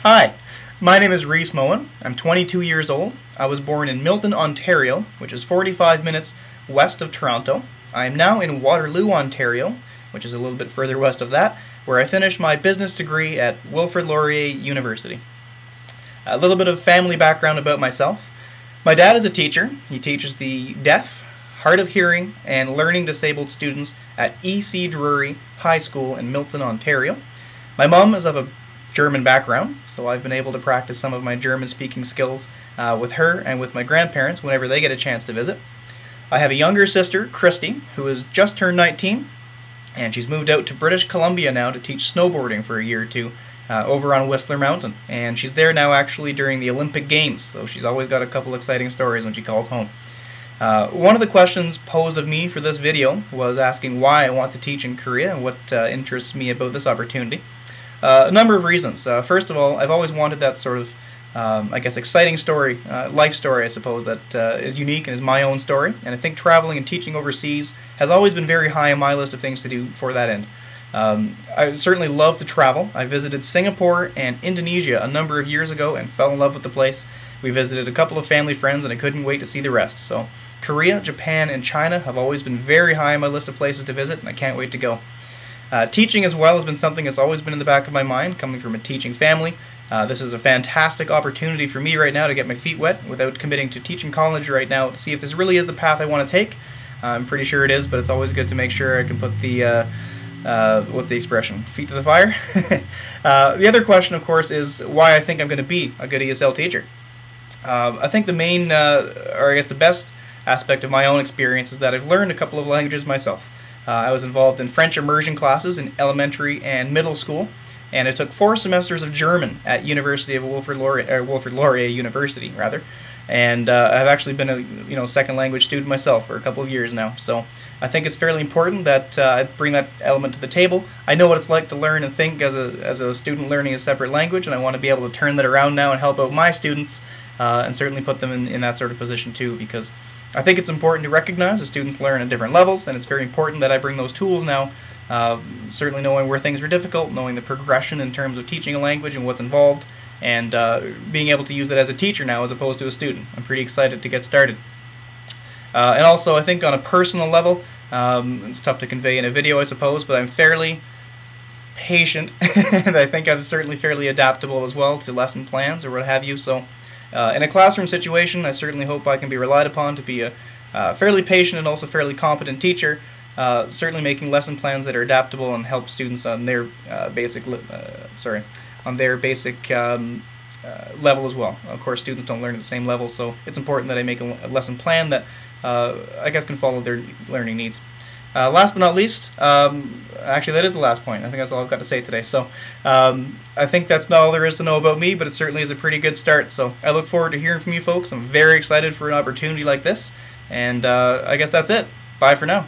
Hi, my name is Reese Moen. I'm 22 years old. I was born in Milton, Ontario, which is 45 minutes west of Toronto. I am now in Waterloo, Ontario, which is a little bit further west of that, where I finished my business degree at Wilfrid Laurier University. A little bit of family background about myself. My dad is a teacher. He teaches the deaf, hard of hearing, and learning disabled students at E.C. Drury High School in Milton, Ontario. My mom is of a German background, so I've been able to practice some of my German speaking skills with her and with my grandparents whenever they get a chance to visit. I have a younger sister, Christy, who has just turned 19, and she's moved out to British Columbia now to teach snowboarding for a year or two over on Whistler Mountain, and she's there now actually during the Olympic Games, so she's always got a couple exciting stories when she calls home. One of the questions posed of me for this video was asking why I want to teach in Korea and what interests me about this opportunity. A number of reasons. First of all, I've always wanted that sort of, I guess, exciting story, life story, I suppose, that is unique and is my own story. And I think traveling and teaching overseas has always been very high on my list of things to do for that end. I certainly love to travel. I visited Singapore and Indonesia a number of years ago and fell in love with the place. We visited a couple of family friends and I couldn't wait to see the rest. So Korea, Japan, and China have always been very high on my list of places to visit, and I can't wait to go. Teaching as well has been something that's always been in the back of my mind, coming from a teaching family. This is a fantastic opportunity for me right now to get my feet wet without committing to teaching college right now to see if this really is the path I want to take. I'm pretty sure it is, but it's always good to make sure I can put the, what's the expression, feet to the fire? The other question, of course, is why I think I'm going to be a good ESL teacher. I think the main, or I guess the best aspect of my own experience is that I've learned a couple of languages myself. I was involved in French immersion classes in elementary and middle school, and I took 4 semesters of German at University of Wilfrid Laurier University, rather. And I've actually been a second language student myself for a couple of years now. So I think it's fairly important that I bring that element to the table. I know what it's like to learn and think as a student learning a separate language, and I want to be able to turn that around now and help out my students and certainly put them in that sort of position too, because I think it's important to recognize that students learn at different levels, and it's very important that I bring those tools now, certainly knowing where things are difficult, knowing the progression in terms of teaching a language and what's involved, and being able to use it as a teacher now as opposed to a student. I'm pretty excited to get started. And also, I think on a personal level, it's tough to convey in a video, I suppose, but I'm fairly patient, and I think I'm certainly fairly adaptable as well to lesson plans or what have you, so in a classroom situation, I certainly hope I can be relied upon to be a fairly patient and also fairly competent teacher, certainly making lesson plans that are adaptable and help students on their basic level as well. Of course, students don't learn at the same level, so it's important that I make a lesson plan that I guess can follow their learning needs. Last but not least, actually that is the last point. I think that's all I've got to say today. So I think that's not all there is to know about me, but it certainly is a pretty good start. So I look forward to hearing from you folks. I'm very excited for an opportunity like this, and I guess that's it. Bye for now.